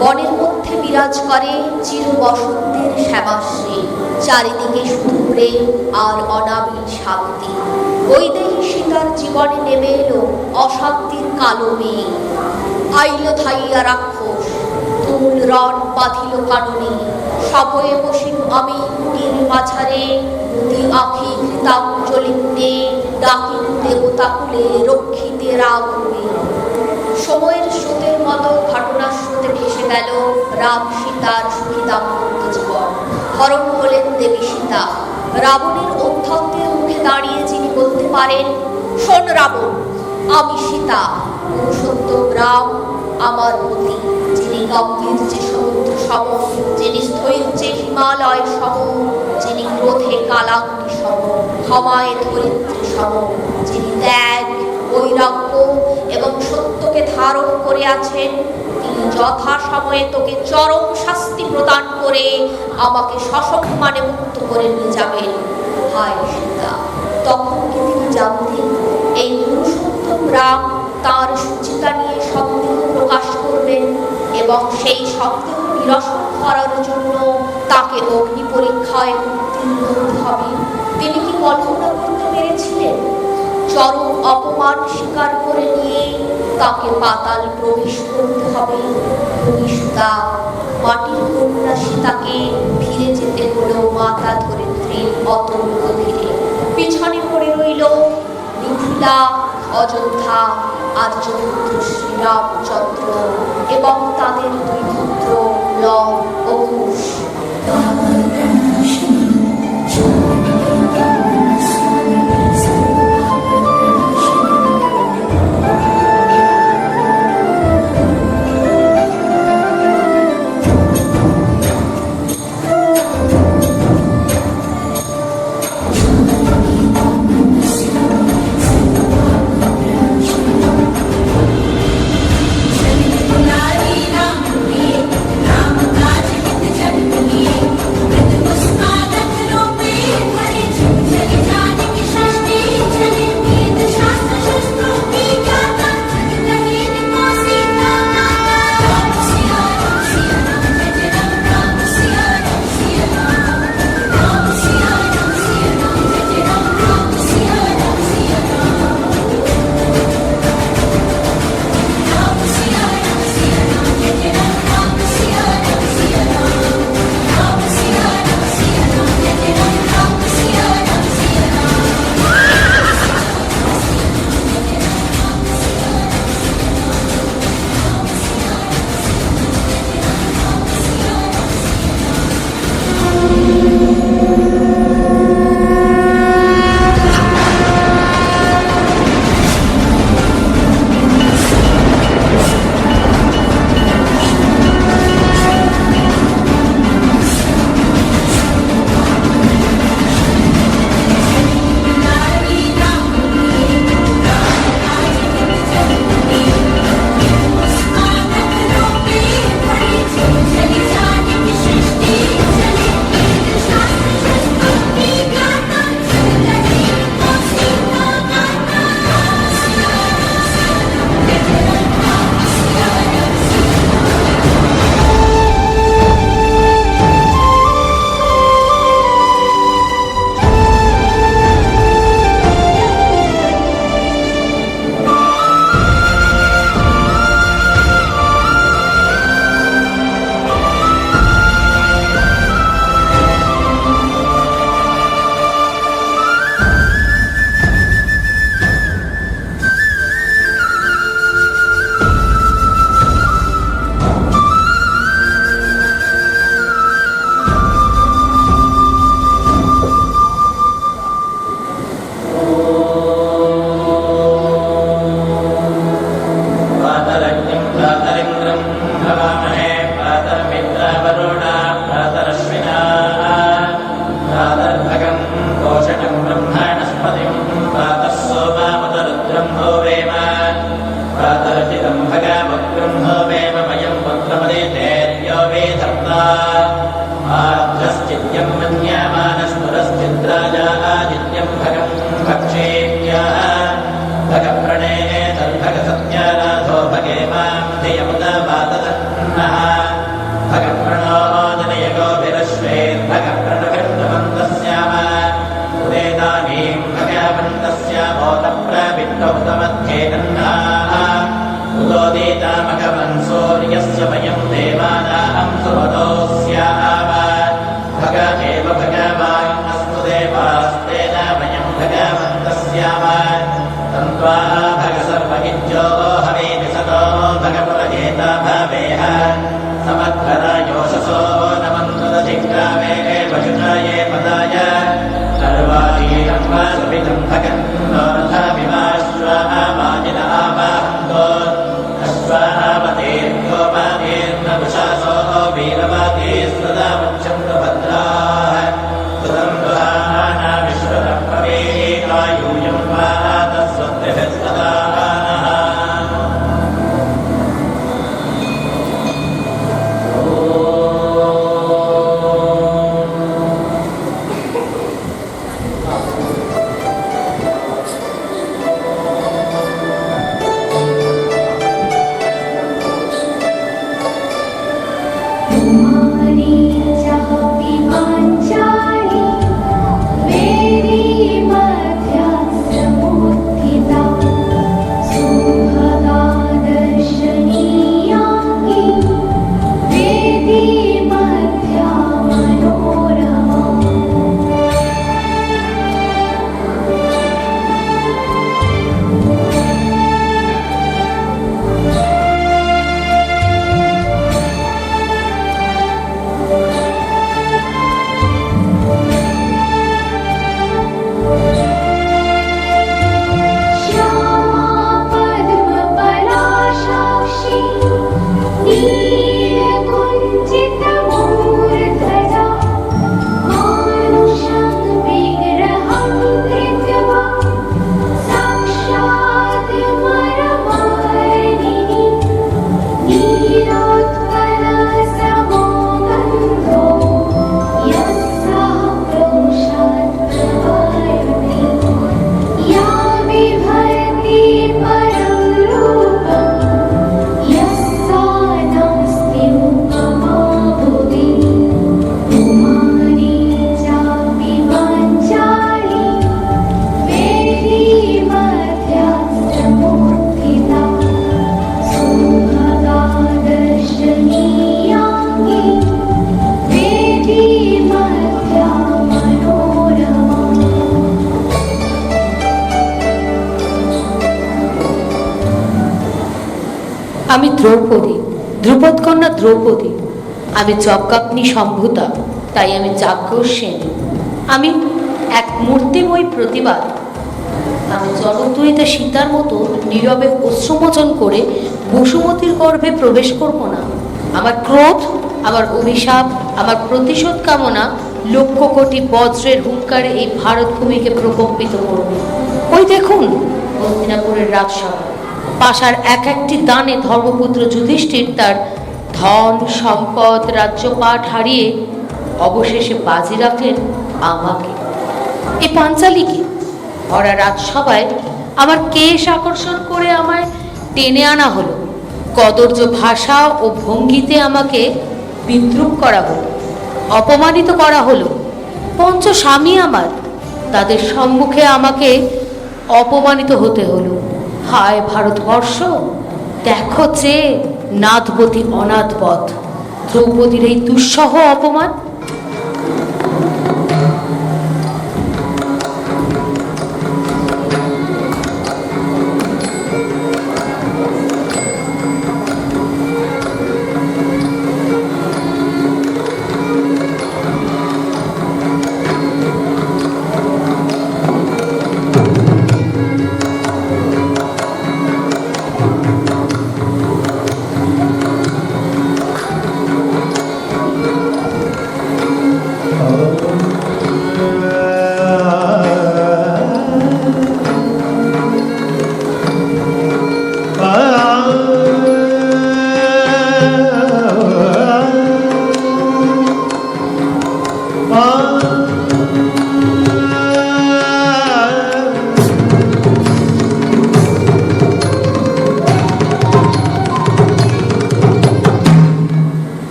বনের মধ্যে বিরাজ করে চির বসন্তের শ্যামাশ্রী, চারিদিকে শুধু প্রেম আর অনাবিল শান্তি। বৈদেহী সীতার জীবনে নেমে এলো অশান্তির কালো মেঘ। আইল ধাইয়া রাক্ষস, তুল রণ বাঁধিল কাননে, সভয়ে বসিল আমি কুটির মাঝারে, দুই আঁখি কৃতাঞ্জলিতে ডাকিল দেবতা কুলে রক্ষিতে রাবণে। সময়ের স্রোতের মতো ঘটনার স্রোতে ভেসে গেল রাম সীতার সুখী দাম্পত্য জীবন। হরণ হলেন দেবী সীতা। রাবণের অধ্যত্তের মুখে দাঁড়িয়ে যিনি বলতে পারেন, শোন রাবণ, আমি সীতা, পুরুষোত্তম রাম আমার পতি, যিনি গম্ভীর যে সমুদ্র সম, যিনি স্থৈর্যে হিমালয় সম, যিনি ক্রোধে কালাগ্নি সম, ক্ষমায় ধরিত্রী সম, যিনি ত্যাগ, বৈরাগ্য এবং সত্যকে ধারণ করে আছেন। তিনি যথা সময়ে তোকে চরম শাস্তি প্রদান করে আমাকে সসম্মানে মুক্ত করে নিয়ে যাবেন। হায় সীতা, তখন কি তিনি জানতেন এই পুরুষোত্তম রাম তাঁর সুচিতা নিয়ে সন্দেহ প্রকাশ করবেন এবং সেই সন্দেহ নিরসন করার জন্য তাকে অগ্নি পরীক্ষায় উত্তীর্ণ হতে হবে? তিনি কি কল্পনা করতে পেরেছিলেন চরম অপমান স্বীকার করে নিয়ে তাকে পাতাল প্রবেশ করতে হবে? সীতা, মাটির কন্যা সীতাকে ফিরে যেতে হলো মাতা ধরিত্রীর অতল গভীরে। পিছনে পড়ে রইল মিথিলা, অযোধ্যা, আর্যপুত্র শ্রীরামচন্দ্র এবং তাদের দুই পুত্র লব ও কুশ। With सूर्यस्य वयं देवानां सुहृदोऽस्याम भग एव भगवान्नस्तु देवास्तेन वयं भगवन्तस्याम तन्त्वा भग सर्वविद्यो हवेति सतो भगवजेत भवेह समद्भरायोषसो नमन्तदधिक्रामे वजुषाये पदाय सर्वाजीरं वा सुविदं भगन्तो रथाभिमाश्वामाजिन आवाहन्तो अश्वावतीर्यो वातीर्नवशासो वीरवाती सदा वक्षन्तु भद्राः सुतं दुहाना विश्वतः प्रवेकायूयं वा तस्वद्भिः सदा আমি দ্রৌপদী, ধ্রুপদ কন্যা দ্রৌপদী। আমি যজ্ঞাগ্নি সম্ভূতা, তাই আমি যাজ্ঞসেনী। আমি এক মূর্তিময়ী প্রতিবাদ। আমি জলতুলিতে সীতার মতো নীরবে অশ্রুমোচন করে বসুমতীর গর্ভে প্রবেশ করব না। আমার ক্রোধ, আমার অভিশাপ, আমার প্রতিশোধ কামনা লক্ষ কোটি বজ্রের হুঙ্কারে এই ভারত ভূমিকে প্রকম্পিত করবে। ওই দেখুন হস্তিনাপুরের রাজসভা, পাশার এক একটি দানে ধর্মপুত্র যুধিষ্ঠির তার ধন সম্পদ রাজ্যপাট হারিয়ে অবশেষে বাজি রাখলেন আমাকে, এই পাঞ্চালীকে। ভরা রাজসভায় আমার কেশ আকর্ষণ করে আমায় টেনে আনা হলো, কদর্য ভাষা ও ভঙ্গিতে আমাকে বিদ্রূপ করা হলো, অপমানিত করা হলো। পঞ্চ স্বামী আমার, তাদের সম্মুখে আমাকে অপমানিত হতে হলো। হায় ভারতবর্ষ, দেখো যে নাথবতী অনাথবধ দ্রৌপদীর এই দুঃসহ অপমান।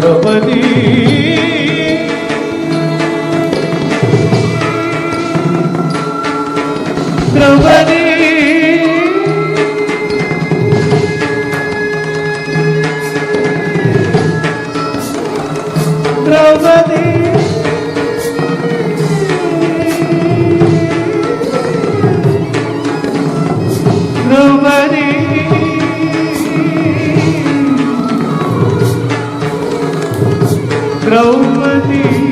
द्रौपदी द्रौपदी द्रौपदी द्रौपदी द्रौपदी